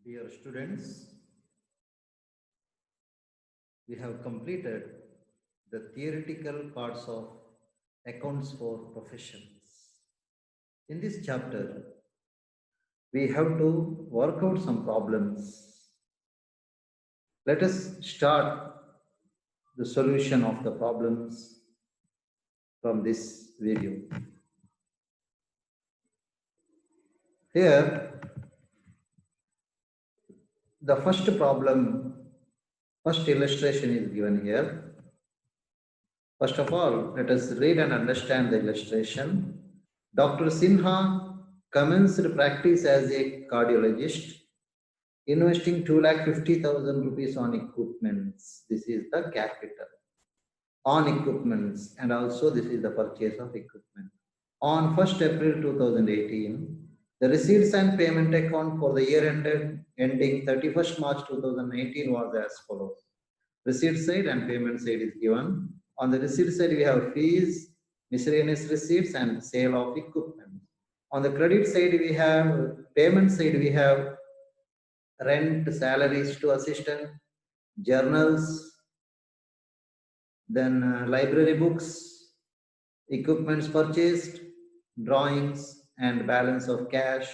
Dear students, we have completed the theoretical parts of accounts for professions. In this chapter, we have to work out some problems. Let us start the solution of the problems from this video. Here, the first illustration is given here. First of all, let us read and understand the illustration. Dr. Sinha commenced practice as a cardiologist, investing 2,50,000 rupees on equipments. This is the capital. On equipments, and also this is the purchase of equipment. On 1st April 2018, the receipts and payment account for the year ending 31st March 2019 was as follows. Receipt side and payment side is given. On the receipt side, we have fees, miscellaneous receipts, and sale of equipment. On the credit side, we have payment side, we have rent, salaries to assistant, journals, then library books, equipments purchased, drawings, and balance of cash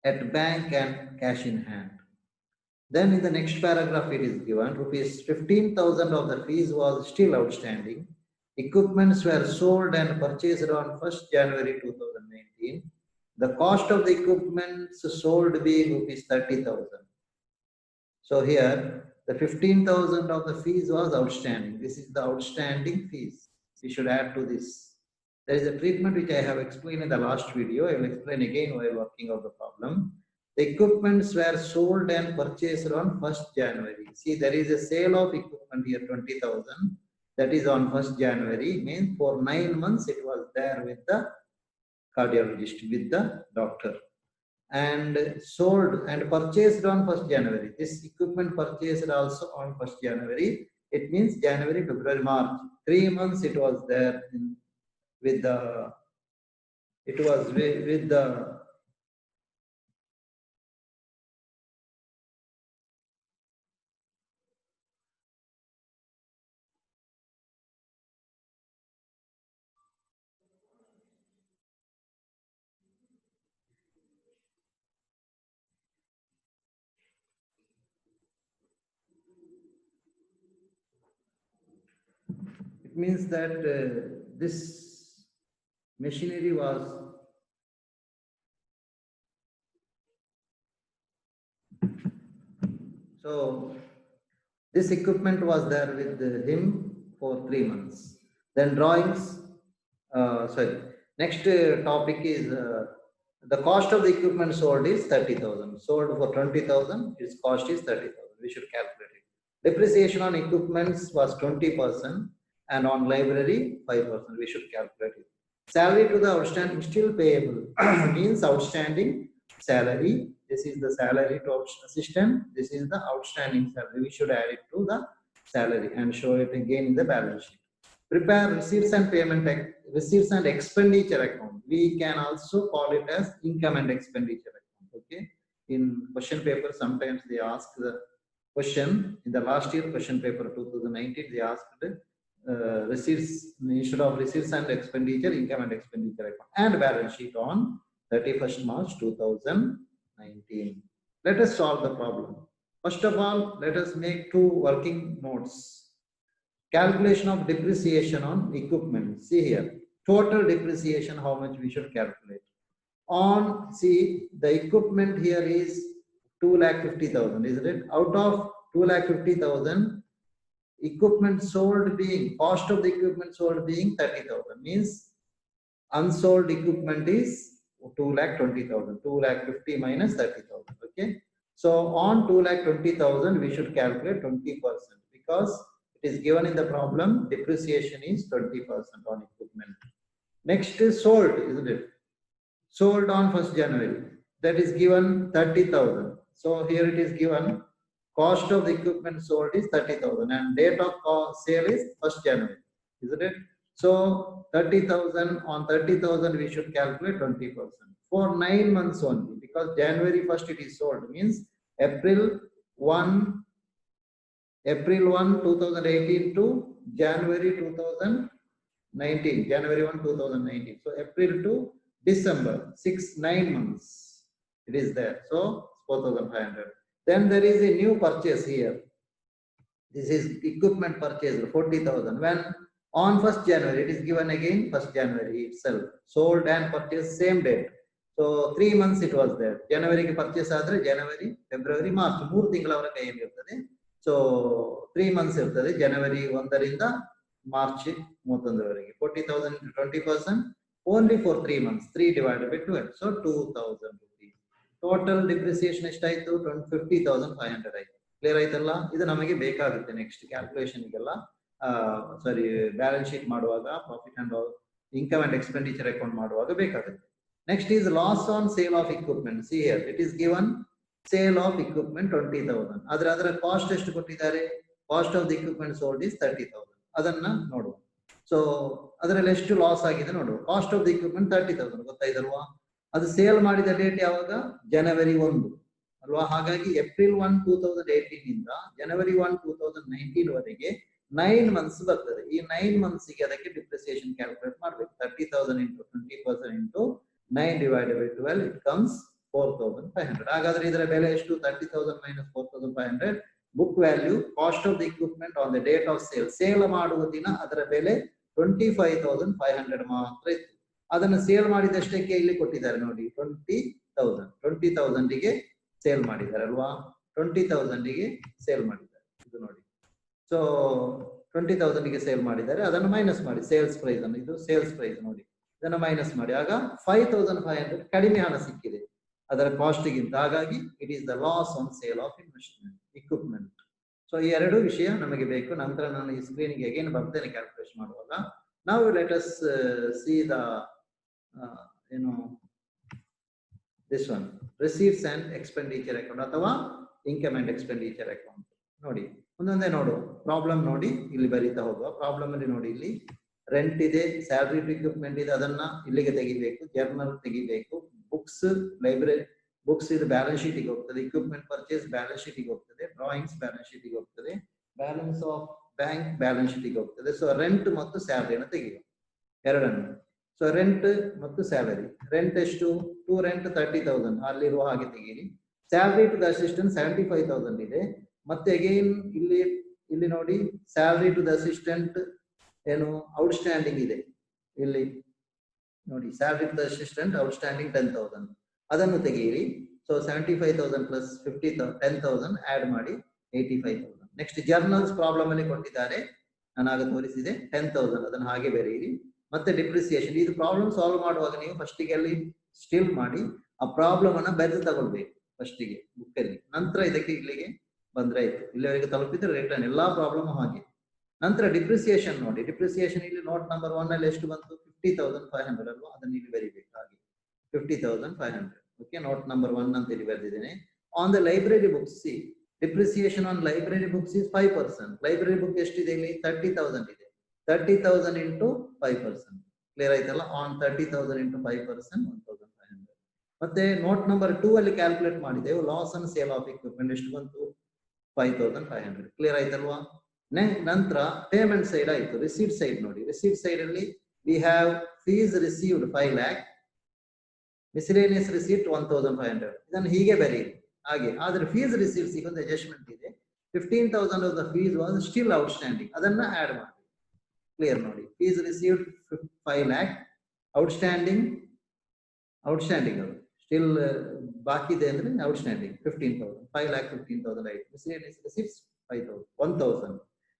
at bank and cash in hand. Then in the next paragraph it is given rupees 15,000 of the fees was still outstanding. Equipments were sold and purchased on 1st January 2019. The cost of the equipments sold being rupees 30,000. So here the 15,000 of the fees was outstanding. This is the outstanding fees. We should add to this. There is a treatment which I have explained in the last video. I will explain again while working out the problem. The equipments were sold and purchased on 1st January. See, there is a sale of equipment here, 20,000. That is on 1st January. Means for 9 months it was there with the cardiologist, with the doctor. And sold and purchased on 1st January. This equipment purchased also on 1st January. It means January, February, March. 3 months it was there with the it means that this machinery was so this equipment was there with him for 3 months. Then drawings, next topic is the cost of the equipment sold is 30,000. Sold for 20,000, its cost is 30,000. We should calculate it. Depreciation on equipments was 20% and on library 5%. We should calculate it. Salary to the outstanding still payable means outstanding salary. This is the salary to assistant. This is the outstanding salary. We should add it to the salary and show it again in the balance sheet. Prepare receipts and receipts and expenditure account. We can also call it as income and expenditure account. Okay. In question paper, sometimes they ask the question in the last year question paper 2019. They asked receipts instead of receipts and expenditure, income and expenditure account and balance sheet on 31st March 2019. Let us solve the problem. First of all, let us make 2 working notes. Calculation of depreciation on equipment. See here, total depreciation, how much we should calculate. On, see, the equipment here is 2,50,000, isn't it? Out of 2,50,000, equipment sold being, cost of the equipment sold being 30,000, means unsold equipment is 2,20,000. 2,50,000 minus 30,000. Okay. So on 2,20,000, we should calculate 20% because it is given in the problem. Depreciation is 20% on equipment. Next is sold, isn't it? Sold on 1st January. That is given 30,000. So here it is given. Cost of the equipment sold is 30,000 and date of sale is 1st January, isn't it? So 30,000 on 30,000 we should calculate 20% for 9 months only, because January 1st it is sold, means April 1 2018 to January 2019, January 1 2019. So April to December, 9 months it is there. So 4,500. Then there is a new purchase here. This is equipment purchase 40,000. When on 1st January, it is given again 1st January itself. Sold and purchased same date. So 3 months it was there. January purchase ಆದರೆ January, February, March 3 ತಿಂಗಳವರ ಕೈಯಲ್ಲಿ ಇರ್ತದೆ. So 3 months ಇರ್ತದೆ, January 1 ರಿಂದ March 31 ವರೆಗೆ. 40,000 into 20% only for 3 months. 3 divided by 12. So 2,000 rupees. Total depreciation ಎಷ್ಟಾಯ್ತು? 50,500 ಆಯ್ತು. Clear ಆಯ್ತಲ್ಲ? ಇದು ನಮಗೆ ಬೇಕಾಗುತ್ತೆ ನೆಕ್ಸ್ಟ್ ಕ್ಯಾಲ್ಕುಲೇಷನ್ಗೆಲ್ಲ, ಸಾರಿ ಬ್ಯಾಲೆನ್ಸ್ ಶೀಟ್ ಮಾಡುವಾಗ, profit and income and expenditure account ಮಾಡುವಾಗ ಬೇಕಾಗುತ್ತೆ. Next is loss on sale of equipment. See here it is given sale of equipment 20,000. ಅದರ ಕಾಸ್ಟ್ ಎಷ್ಟು ಕೊಟ್ಟಿದ್ದಾರೆ? Cost of the equipment sold is 30,000. ಅದನ್ನ ನೋಡುವ. So ಅದರಲ್ಲಿ ಎಷ್ಟು ಲಾಸ್ ಆಗಿದೆ ನೋಡುವ. Cost of the equipment 30,000 ಗೊತ್ತಾಯ್ತಲ್ವಾ? ಅದು ಸೇಲ್ ಮಾಡಿದ ಡೇಟ್ ಯಾವಾಗ? ಜನವರಿ 1 ಅಲ್ವಾ? ಹಾಗಾಗಿ ಏಪ್ರಿಲ್ 1 2018 ಇಂದ ಜನವರಿ 1 2019 ವರೆಗೆ 9 ಮಂತ್ಸ್ ಬರ್ತದೆ. ಈ 9 ಮಂತ್ಸ್ ಗೆ ಅದಕ್ಕೆ ಡಿಪ್ರಿಸಿಯೇಷನ್ ಕ್ಯಾಲ್ಕುಲೇಟ್ ಮಾಡಬೇಕು. 30,000 into 20% into 9 divided by 12 it comes 4,500. ಹಾಗಾದ್ರೆ ಇದರ ಬೆಲೆ ಎಷ್ಟು? 30,000 minus 4,500. Book value cost of the equipment on the date of sale, sale ಮಾಡುವ ದಿನ ಅದರ ಬೆಲೆ 25,500 ಮಾತ್ರ ಇತ್ತು. ಅದನ್ನು ಸೇಲ್ ಮಾಡಿದಷ್ಟಕ್ಕೆ ಇಲ್ಲಿ ಕೊಟ್ಟಿದ್ದಾರೆ ನೋಡಿ, 20,000 ಗೆ ಸೇಲ್ ಮಾಡಿದ್ದಾರೆ ಅಲ್ವಾ? 20,000 ಗೆ ಸೇಲ್ ಮಾಡಿದ್ದಾರೆ. ಇದು ನೋಡಿ, ಸೊ 20,000 ಗೆ ಸೇಲ್ ಮಾಡಿದ್ದಾರೆ. ಅದನ್ನು ಮೈನಸ್ ಮಾಡಿ ಸೇಲ್ಸ್ ಪ್ರೈಸ್ ಅನ್ನು, ಇದು ಸೇಲ್ಸ್ ಪ್ರೈಸ್ ನೋಡಿ, ಇದನ್ನು ಮೈನಸ್ ಮಾಡಿ ಆಗ 5,500 ಕಡಿಮೆ ಹಣ ಸಿಕ್ಕಿದೆ ಅದರ ಕಾಸ್ಟ್ ಗಿಂತ. ಹಾಗಾಗಿ it is the loss on sale of investment equipment. So ಈ ಎರಡು ವಿಷಯ ನಮಗೆ ಬೇಕು. ನಂತರ ನಾನು ಈ ಸ್ಕ್ರೀನ್ಗೆ ಅಗೇನ್ ಬರ್ತೇನೆ ಕ್ಯಾಲ್ಕುಲೇಷನ್ ಮಾಡುವಾಗ. ನಾವು let us see the this one, receipts and expenditure account ಅಥವಾ ಇನ್ಕಮ್ ಅಂಡ್ ಎಕ್ಸ್ಪೆಂಡಿಚರ್ ಅಕೌಂಟ್. ನೋಡಿ ಒಂದೊಂದೇ ನೋಡು, ಪ್ರಾಬ್ಲಮ್ ನೋಡಿ ಇಲ್ಲಿ ಬರೀತಾ ಹೋಗುವ. ಪ್ರಾಬ್ಲಮ್ ಅಲ್ಲಿ ನೋಡಿ, ಇಲ್ಲಿ ರೆಂಟ್ ಇದೆ, ಸ್ಯಾಲರಿ ಟು ಇಕ್ವಿಪ್ಮೆಂಟ್ ಇದೆ, ಅದನ್ನ ಇಲ್ಲಿಗೆ ತೆಗಿಬೇಕು, ಜರ್ನಲ್ ತೆಗಿಬೇಕು, ಬುಕ್ಸ್ ಲೈಬ್ರರಿ ಬುಕ್ಸ್ ಇದು ಬ್ಯಾಲೆನ್ಸ್ ಶೀಟಿಗೆ ಹೋಗ್ತದೆ, ಇಕ್ವಿಪ್ಮೆಂಟ್ ಪರ್ಚೇಸ್ ಬ್ಯಾಲೆನ್ಸ್ ಶೀಟಿಗೆ ಹೋಗ್ತದೆ, ಡ್ರಾಯಿಂಗ್ಸ್ ಬ್ಯಾಲೆನ್ಸ್ ಶೀಟಿಗೆ ಹೋಗ್ತದೆ, ಬ್ಯಾಲೆನ್ಸ್ ಆಫ್ ಬ್ಯಾಂಕ್ ಬ್ಯಾಲೆನ್ಸ್ ಶೀಟಿಗೆ ಹೋಗ್ತದೆ. ಸೊ ರೆಂಟ್ ಮತ್ತು ಸ್ಯಾಲರಿಯನ್ನು ತೆಗೆಯುವ ಎರಡನ್ನು. ಸೊ ರೆಂಟ್ ಮತ್ತು ಸ್ಯಾಲರಿ, ರೆಂಟ್ ಎಷ್ಟು? ಟು ರೆಂಟ್ 30,000 ಅಲ್ಲಿರುವ ಹಾಗೆ ತೆಗೀರಿ. ಸ್ಯಾಲರಿ ಟು ದ ಅಸಿಸ್ಟೆಂಟ್ 75,000 ಇದೆ. ಮತ್ತೆ ಅಗೈನ್ ಇಲ್ಲಿ ನೋಡಿ, ಸ್ಯಾಲರಿ ಟು ದ ಅಸಿಸ್ಟೆಂಟ್ ಏನು ಔಟ್ಸ್ಟ್ಯಾಂಡಿಂಗ್ ಇದೆ ಇಲ್ಲಿ ನೋಡಿ, salary to the assistant outstanding 10,000 ಅದನ್ನು ತೆಗೆಯಿರಿ. ಸೊ 75,000 ಪ್ಲಸ್ 10,000 ಆಡ್ ಮಾಡಿ 85,000. ನೆಕ್ಸ್ಟ್ ಜರ್ನಲ್ಸ್ ಪ್ರಾಬ್ಲಮ್ ಅಲ್ಲಿ ಕೊಟ್ಟಿದ್ದಾರೆ, ನಾನು ಆಗ ತೋರಿಸಿದೆ 10,000, ಅದನ್ನು ಹಾಗೆ ಬರೆಯಿರಿ. ಮತ್ತೆ ಡಿಪ್ರಿಸಿಯೇಷನ್, ಇದು ಪ್ರಾಬ್ಲಮ್ ಸಾಲ್ವ್ ಮಾಡುವಾಗ ನೀವು ಫಸ್ಟಿಗೆ ಅಲ್ಲಿ ಸ್ಟಿಲ್ ಮಾಡಿ ಆ ಪ್ರಾಬ್ಲಮ್ ಅನ್ನ ಬರೆದು ತಗೊಳ್ಬೇಕು ಫಸ್ಟಿಗೆ ಬುಕ್ ಅಲ್ಲಿ. ನಂತರ ಇದಕ್ಕೆ ಇಲ್ಲಿಗೆ ಬಂದ್ರೆ ಆಯ್ತು, ಇಲ್ಲಿವರೆಗೆ ತಲುಪಿದ್ರೆ ರಿಟರ್ನ್ ಎಲ್ಲಾ ಪ್ರಾಬ್ಲಮ್ ಹಾಗೆ. ನಂತರ ಡಿಪ್ರಿಸಿಯೇಷನ್ ನೋಡಿ, ಡಿಪ್ರಿಸಿಯೇಷನ್ ಇಲ್ಲಿ ನೋಟ್ ನಂಬರ್ 1 ಅಲ್ಲಿ ಎಷ್ಟು ಬಂತು? 50,500 ಅಲ್ವಾ? ಅದನ್ನು ಇಲ್ಲಿ ಬರೀಬೇಕು ಹಾಗೆ 50,500. ಓಕೆ, ನೋಟ್ ನಂಬರ್ 1 ಅಂತ ಇಲ್ಲಿ ಬರೆದಿದ್ದೇನೆ. On the library books, C depreciation on library books is 5%. Library book ಎಷ್ಟಿದೆ ಇಲ್ಲಿ? 30,000 ಇದೆ. 30,000 into 5%. ಕ್ಲಿಯರ್ ಆಯ್ತಲ್ಲ? On 30,000 into 5% 1,500. ಮತ್ತೆ ನೋಟ್ ನಂಬರ್ 2 ಅಲ್ಲಿ ಕ್ಯಾಲ್ಕುಲೇಟ್ ಮಾಡಿದೆವು, loss on sale of equipment ಎಷ್ಟು ಬಂತು? 5,500. ಕ್ಲಿಯರ್ ಆಯ್ತಲ್ವಾ? ನಂತರ ಪೇಮೆಂಟ್ ಸೈಡ್ ಆಯ್ತು. ರಿಸೀಟ್ ಸೈಡ್ ನೋಡಿ, ರಿಸೀಟ್ ಸೈಡ್ ಅಲ್ಲಿ we have fees received 5 lakh, miscellaneous receipt 1,500. ಇದನ್ನು ಹೀಗೆ ಬರೀರಿ ಹಾಗೆ. ಆದ್ರೆ ಫೀಸ್ ರಿಸೀವ್ಸ್ ಒಂದು ಅಡ್ಜಸ್ಟ್ಮೆಂಟ್ ಇದೆ. 15,000 of the fees was still outstanding, ಅದನ್ನ ಆಡ್ ಮಾಡಿ. ಕ್ಲಿಯರ್ ನೋಡಿ, ಫೀಸ್ ರಿಸೀವ್ಡ್ 5 lakh, ಔಟ್ಸ್ಟ್ಯಾಂಡಿಂಗ್ ಅದು ಸ್ಟಿಲ್ ಬಾಕಿ ಇದೆ ಅಂದ್ರೆ ಔಟ್ಸ್ಟ್ಯಾಂಡಿಂಗ್ 15,000, 5,15,000 ಆಯ್ತು. Miscellaneous receipts 1,000.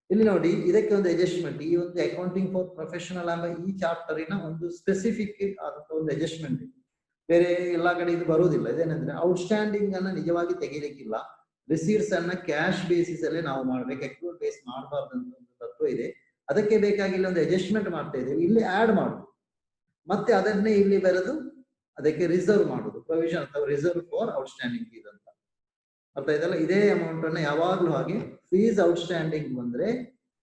ಇಲ್ಲಿ ನೋಡಿ, ಇದಕ್ಕೆ ಒಂದು ಅಡ್ಜಸ್ಟ್ಮೆಂಟ್, ಈ ಒಂದು ಅಕೌಂಟಿಂಗ್ ಫಾರ್ ಪ್ರೊಫೆಷನಲ್ ಎಂಬ ಈ ಚಾಪ್ಟರಿನ ಒಂದು ಸ್ಪೆಸಿಫಿಕ್ ಆದಂತ ಒಂದು ಅಡ್ಜಸ್ಟ್ಮೆಂಟ್ ಇದೆ. ಬೇರೆ ಎಲ್ಲಾ ಕಡೆ ಇದು ಬರುವುದಿಲ್ಲ. ಇದೇನಂದ್ರೆ ಔಟ್ಸ್ಟ್ಯಾಂಡಿಂಗ್ ಅನ್ನ ನಿಜವಾಗಿ ತೆಗಿಲಿಕ್ಕಿಲ್ಲ, ರಿಸೀಟ್ಸ್ ಅನ್ನ ಕ್ಯಾಶ್ ಬೇಸಿಸ್ ಅಲ್ಲೇ ನಾವು ಮಾಡ್ಬೇಕು, ಅಕ್ರೂವಲ್ ಬೇಸ್ ಮಾಡಬಾರ್ದಂತ ಒಂದು ತತ್ವ ಇದೆ. ಅದಕ್ಕೆ ಬೇಕಾಗಿಲ್ಲ ಒಂದು ಅಡ್ಜಸ್ಟ್ಮೆಂಟ್ ಮಾಡ್ತಾ ಇದ್ದೇವೆ, ಇಲ್ಲಿ ಆಡ್ ಮಾಡುದು, ಮತ್ತೆ ಅದನ್ನೇ ಇಲ್ಲಿ ಬರೆದು ಅದಕ್ಕೆ ರಿಸರ್ವ್ ಮಾಡುದು, ಪ್ರೊವಿಷನ್ ಅಥವಾ ರಿಸರ್ವ್ ಫಾರ್ ಔಟ್ಸ್ಟ್ಯಾಂಡಿಂಗ್ ಫೀಸ್ ಅಂತ. ಅರ್ಥ ಇದೆಲ್ಲ. ಇದೇ ಅಮೌಂಟ್ ಅನ್ನ ಯಾವಾಗ್ಲೂ ಹಾಗೆ ಫೀಸ್ ಔಟ್ಸ್ಟ್ಯಾಂಡಿಂಗ್ ಬಂದ್ರೆ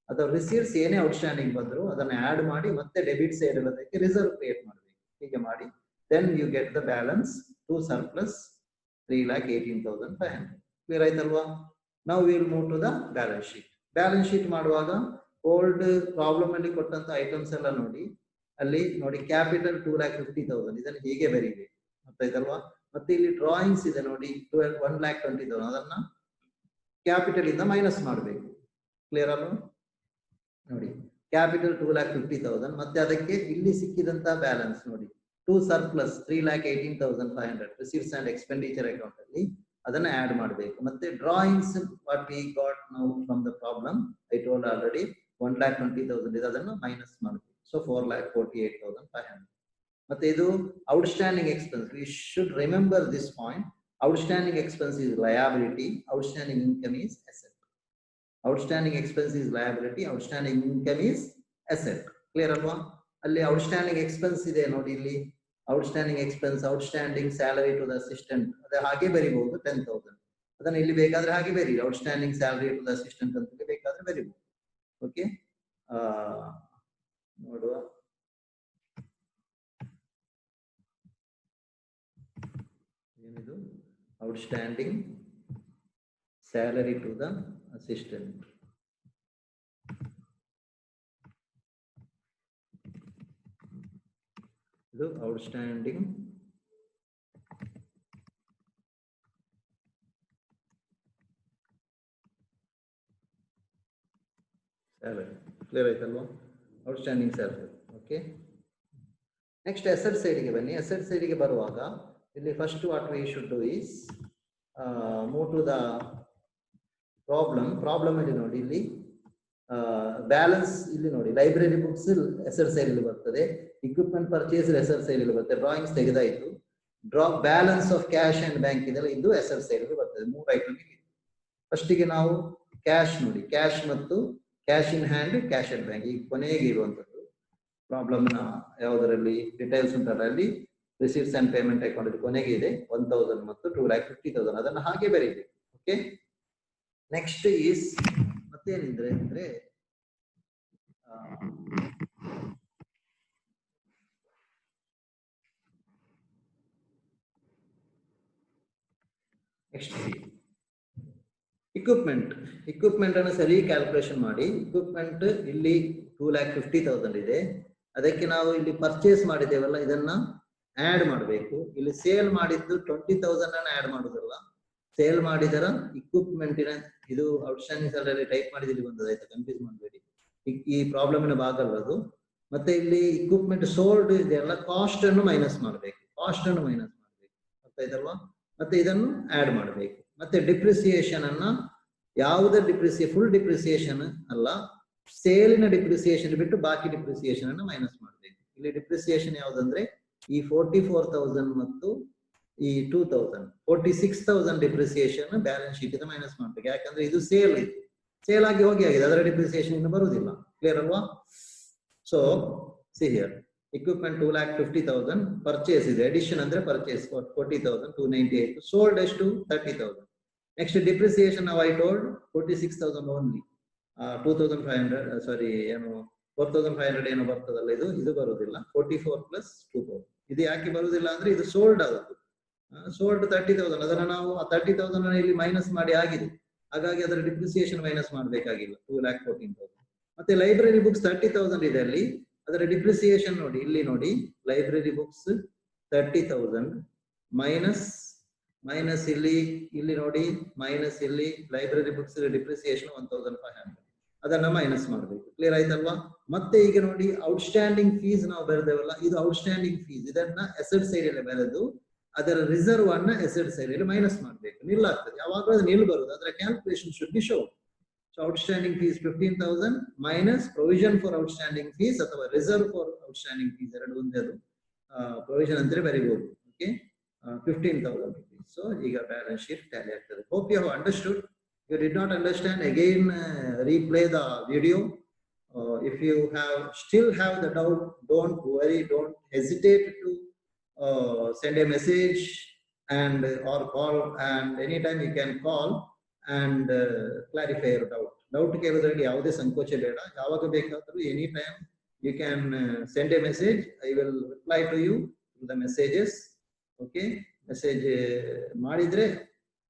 ಅಥವಾ ರಿಸೀವ್ಸ್ ಏನೇ ಔಟ್ಸ್ಟ್ಯಾಂಡಿಂಗ್ ಬಂದ್ರು ಅದನ್ನ ಆಡ್ ಮಾಡಿ ಮತ್ತೆ ಡೆಬಿಟ್ ಸೈಡ್ ಇರೋದಕ್ಕೆ ರಿಸರ್ವ್ ಕ್ರಿಯೇಟ್ ಮಾಡಬೇಕು. ಹೀಗೆ ಮಾಡಿ then you get the balance to surplus 3,18,500. Clear ಆಯ್ತಲ್ವಾ? ನಾವು will move to the balance sheet. Balance sheet ಮಾಡುವಾಗ ಓಲ್ಡ್ ಪ್ರಾಬ್ಲಮ್ ಅಲ್ಲಿ ಕೊಟ್ಟಂತ ಐಟಮ್ಸ್ ಎಲ್ಲ ನೋಡಿ, ಅಲ್ಲಿ ನೋಡಿ ಕ್ಯಾಪಿಟಲ್ 2,50,000 ಇದನ್ನು ಹೀಗೆ ಬರೀಬೇಕು, ಗೊತ್ತಾಯ್ತಲ್ವಾ? ಮತ್ತೆ ಇಲ್ಲಿ ಡ್ರಾಯಿಂಗ್ಸ್ ಇದೆ ನೋಡಿ 1,20,000 ಅದನ್ನ ಕ್ಯಾಪಿಟಲ್ ಇಂದ ಮೈನಸ್ ಮಾಡಬೇಕು. ಕ್ಲಿಯರ್ ಅಲ್ವಾ? ನೋಡಿ ಕ್ಯಾಪಿಟಲ್ 2,50,000 ಮತ್ತೆ ಅದಕ್ಕೆ ಇಲ್ಲಿ ಸಿಕ್ಕಿದಂತ ಬ್ಯಾಲೆನ್ಸ್ ನೋಡಿ to surplus 3,18,500 receives and expenditure account ಅಲ್ಲಿ ಅದನ್ನ ಆಡ್ ಮಾಡಬೇಕು. ಮತ್ತೆ drawings what we got now from the problem I told already 1,20,000 ಇದೆ, ಅದನ್ನು ಮೈನಸ್ ಮಾಡಬೇಕು. ಸೊ 4,48,500. ಮತ್ತೆ ಇದು outstanding expense. We should remember this point. Outstanding expense is liability, outstanding income is asset. Outstanding expense is liability, outstanding income is asset. Clear ಅಲ್ವಾ? ಅಲ್ಲಿ outstanding expense ಇದೆ ನೋಡಿ, ಇಲ್ಲಿ outstanding expense, outstanding salary to the assistant, ಅದೇ ಹಾಗೆ ಬರಿಬಹುದು 10,000. ಅದನ್ನ ಇಲ್ಲಿ ಬೇಕಾದ್ರೆ ಹಾಗೆ ಬರೀ, outstanding salary to the assistant ಅಂತ ಬೇಕಾದ್ರೆ ಬರಿಬಹುದು. ಓಕೆ, ನೋಡುವ. ಏನಿದು? Outstanding salary to the assistant. ಇದು ಔಟ್ಸ್ಟ್ಯಾಂಡಿಂಗ್ ಸ್ಯಾಲರಿ. ಕ್ಲಿಯರ್ ಆಯ್ತಲ್ವಾ? Outstanding salary. Okay, next asset ಸೈಡ್ಗೆ ಬನ್ನಿ. ಅಸೆಟ್ ಸೈಡ್ಗೆ ಬರುವಾಗ ಇಲ್ಲಿ first what we should do is move to the problem ಅಲ್ಲಿ ನೋಡಿ, ಇಲ್ಲಿ ಬ್ಯಾಲೆನ್ಸ್ ಇಲ್ಲಿ ನೋಡಿ, ಲೈಬ್ರರಿ ಬುಕ್ಸ್ ಅಸೆಟ್ ಸೈಡ್ ಅಲ್ಲಿ ಬರ್ತದೆ, ಇಕ್ವಿಪ್ಮೆಂಟ್ ಪರ್ಚೇಸ್ ಅಸೆಟ್ ಸೈಡ್ ಅಲ್ಲಿ ಬರ್ತದೆ, ಡ್ರಾಯಿಂಗ್ಸ್ ತೆಗೆದಾಯ್ತು, balance of cash and bank ಇದೆಲ್ಲ ಇದು ಅಸೆಟ್ ಸೈಡ್ ಅಲ್ಲಿ ಬರ್ತದೆ. 3 ಐಟಮ್. ಫಸ್ಟಿಗೆ ನಾವು ಕ್ಯಾಶ್ ನೋಡಿ, ಕ್ಯಾಶ್ ಮತ್ತು cash in hand, cash and bank, ಈಗ ಕೊನೆಗೆ ಇರುವಂತದ್ದು ಪ್ರಾಬ್ಲಮ್ ನ ಯಾವುದರಲ್ಲಿ ಡಿಟೇಲ್ಸ್ ಉಂಟಲ್ಲ, ಅಲ್ಲಿ ರಿಸೀವ್ಸ್ ಅಂಡ್ ಪೇಮೆಂಟ್ ಅಕೌಂಟ್ ಕೊನೆಗೆ ಇದೆ 1,000 ಮತ್ತು 2,50,000 ಅದನ್ನ ಹಾಗೆ ಬರೀಬೇಕು. ಓಕೆ, ನೆಕ್ಸ್ಟ್ ಈಸ್ ಮತ್ತೇನಿದ್ರೆ ಅಂದ್ರೆ ನೆಕ್ಸ್ಟ್ ಇಕ್ವಿಪ್ಮೆಂಟ್ ಅನ್ನು ಸರಿ ಕ್ಯಾಲ್ಕುಲೇಷನ್ ಮಾಡಿ. ಇಕ್ವಿಪ್ಮೆಂಟ್ ಇಲ್ಲಿ 2,50,000 ಇದೆ, ಅದಕ್ಕೆ ನಾವು ಇಲ್ಲಿ ಪರ್ಚೇಸ್ ಮಾಡಿದ್ದೇವಲ್ಲ ಇದನ್ನ ಆಡ್ ಮಾಡಬೇಕು. ಇಲ್ಲಿ ಸೇಲ್ ಮಾಡಿದ್ದು 20,000 ಅನ್ನ ಆಡ್ ಮಾಡುದಲ್ಲ, ಸೇಲ್ ಮಾಡಿದರ ಇಕ್ವಿಪ್ಮೆಂಟಿನ ಇದು ಔಟ್ಸ್ಟ್ಯಾಂಡಿಂಗ್ ಸ್ಯಾಲರಿ ಟೈಪ್ ಮಾಡಿದಲ್ಲಿ ಬಂದದ, ಆಯ್ತಾ? ಕನ್ಫ್ಯೂಸ್ ಮಾಡಬೇಡಿ, ಈ ಪ್ರಾಬ್ಲಮಿನ ಭಾಗ ಅಲ್ಲ ಅದು. ಮತ್ತೆ ಇಲ್ಲಿ ಇಕ್ವಿಪ್ಮೆಂಟ್ ಸೋಲ್ಡ್ ಇದೆಲ್ಲ ಕಾಸ್ಟ್ ಅನ್ನು ಮೈನಸ್ ಮಾಡಬೇಕು, ಗೊತ್ತಾಯ್ತಲ್ವಾ? ಮತ್ತೆ ಇದನ್ನು ಆಡ್ ಮಾಡಬೇಕು. ಮತ್ತೆ ಡಿಪ್ರಿಸಿಯೇಷನ್ ಅನ್ನ ಯಾವುದೇ ಫುಲ್ ಡಿಪ್ರಿಸಿಯೇಷನ್ ಅಲ್ಲ, ಸೇಲಿನ ಡಿಪ್ರಿಸಿಯೇಷನ್ ಬಿಟ್ಟು ಬಾಕಿ ಡಿಪ್ರಿಸಿಯೇಷನ್ ಅನ್ನು ಮೈನಸ್ ಮಾಡಬೇಕು. ಇಲ್ಲಿ ಡಿಪ್ರಿಸಿಯೇಷನ್ ಯಾವ್ದಂದ್ರೆ ಈ 44,000 ಮತ್ತು ಈ 2,000 46,000 ಡಿಪ್ರಿಸಿಯೇಷನ್ ಬ್ಯಾಲೆನ್ಸ್ ಶೀಟ್ ಇಂದ ಮೈನಸ್ ಮಾಡ್ಬೇಕು. ಯಾಕಂದ್ರೆ ಇದು ಸೇಲ್ ಆಗಿ ಆಗಿದೆ, ಅದರ ಡಿಪ್ರಿಸಿಯೇಷನ್ ಇನ್ನು ಬರುವುದಿಲ್ಲ. ಕ್ಲಿಯರ್ ಅಲ್ವಾ? So see here, equipment 2,50,000, purchase ಇದೆ, addition ಅಂದ್ರೆ purchase 40,000, 298, sold ಎಷ್ಟು 30,000. next depreciation now I told 46,000 only, 2,500 ಸಾರಿ ಏನು 4,500 ಏನೋ ಬರ್ತದಲ್ಲ, ಇದು ಬರುವುದಿಲ್ಲ. 44 plus 2,000 ಇದು ಯಾಕೆ ಬರುವುದಿಲ್ಲ ಅಂದ್ರೆ ಇದು ಸೋಲ್ಡ್ ಆಗುತ್ತೆ, ಸೋಲ್ಡ್ 30,000, ಅದನ್ನ ನಾವು 30,000 ಇಲ್ಲಿ ಮೈನಸ್ ಮಾಡಿ ಆಗಿದೆ, ಹಾಗಾಗಿ ಅದರ ಡಿಪ್ರಿಸಿಯೇಷನ್ ಮೈನಸ್ ಮಾಡಬೇಕಾಗಿಲ್ಲ, 2,14,000. ಮತ್ತೆ ಲೈಬ್ರರಿ ಬುಕ್ಸ್ 30,000 ಇದೆ, ಅಲ್ಲಿ ಅದರ ಡಿಪ್ರಿಸಿಯೇಷನ್ ನೋಡಿ, ಇಲ್ಲಿ ನೋಡಿ ಲೈಬ್ರರಿ ಬುಕ್ಸ್ 30,000 ಮೈನಸ್ ಇಲ್ಲಿ ನೋಡಿ ಮೈನಸ್ ಇಲ್ಲಿ ಲೈಬ್ರರಿ ಬುಕ್ಸ್ ಡಿಪ್ರಿಸಿಯೇಷನ್ 1,500, ಅದನ್ನ ಮೈನಸ್ ಮಾಡಬೇಕು. ಕ್ಲಿಯರ್ ಆಯ್ತಲ್ವಾ? ಮತ್ತೆ ಈಗ ನೋಡಿ ಔಟ್ಸ್ಟ್ಯಾಂಡಿಂಗ್ ಫೀಸ್ ನಾವು ಬರೆದೇವಲ್ಲ, ಇದು ಔಟ್ಸ್ಟ್ಯಾಂಡಿಂಗ್ ಫೀಸ್, ಇದನ್ನ ಅಸೆಟ್ ಸೈಡ್ ಅಲ್ಲಿ ಬರೆದು ಅದರ ರಿಸರ್ವ್ ಅನ್ನ ಅಸೆಟ್ ಸೈಡ್ ಅಲ್ಲಿ ಮೈನಸ್ ಮಾಡಬೇಕು. ನಿಲ್ ಆಗ್ತದೆ, ಯಾವಾಗಲೂ ಅದು ನಿಲ್ ಬರುದು, ಅದರ calculation should be show. So outstanding fees 15,000 minus provision for outstanding fees ಅಥವಾ reserve for outstanding fees ಎರಡು ಒಂದೇ, ಅದು provision ಅಂತಾರೆ ಬರೀಬಹುದು. Okay, 15,000 rupees. So ಈಗ ಬ್ಯಾಲೆನ್ಸ್ ಶೀಟ್ ಟ್ಯಾಲಿ ಆಗ್ತದೆ. Hope you have understood. If you did not understand, again replay the video. If you still have the doubt, don't worry, don't hesitate to send a message or call, and anytime you can call and clarify your doubt. Doubt ಕೇಳೋದ್ರಲ್ಲಿ ಯಾವುದೇ ಸಂಕೋಚ ಬೇಡ. ಯಾವಾಗ ಬೇಕಾದರೂ any time you can send a message. I will reply to you the messages. Okay, message ಮಾಡಿದ್ರೆ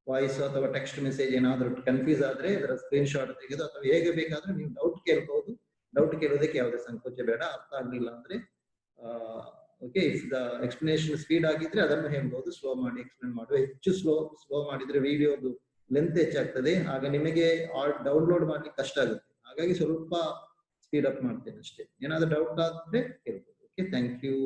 voice ಅಥವಾ text message ಏನಾದರೂ confuse ಆದ್ರೆ ಅದರ ಸ್ಕ್ರೀನ್ ಶಾಟ್ ತೆಗೆದು ಅಥವಾ ಹೇಗೆ ಬೇಕಾದ್ರೂ ನೀವು ಡೌಟ್ ಕೇಳ್ಬಹುದು. ಡೌಟ್ ಕೇಳೋದಕ್ಕೆ ಯಾವುದೇ ಸಂಕೋಚ ಬೇಡ. ಅರ್ಥ ಆಗ್ಲಿಲ್ಲ ಅಂದ್ರೆ okay, if the explanation speed ಆಗಿದ್ರೆ ಅದನ್ನು ಹೇಳ್ಬಹುದು, ಸ್ಲೋ ಮಾಡಿ ಎಕ್ಸ್ಪ್ಲೇನ್ ಮಾಡುವ. ಹೆಚ್ಚು ಸ್ಲೋ ಮಾಡಿದ್ರೆ ವಿಡಿಯೋದು ಲೆಂತ್ ಹೆಚ್ಚಾಗ್ತದೆ, ಆಗ ನಿಮಗೆ ಡೌನ್ಲೋಡ್ ಮಾಡ್ಲಿಕ್ಕೆ ಕಷ್ಟ ಆಗುತ್ತೆ. ಹಾಗಾಗಿ ಸ್ವಲ್ಪ ಸ್ಪೀಡ್ ಅಪ್ ಮಾಡ್ತೇನೆ ಅಷ್ಟೇ. ಏನಾದ್ರೂ ಡೌಟ್ ಆದ್ರೆ ಹೇಳ್ಬೋದು. Okay, thank you.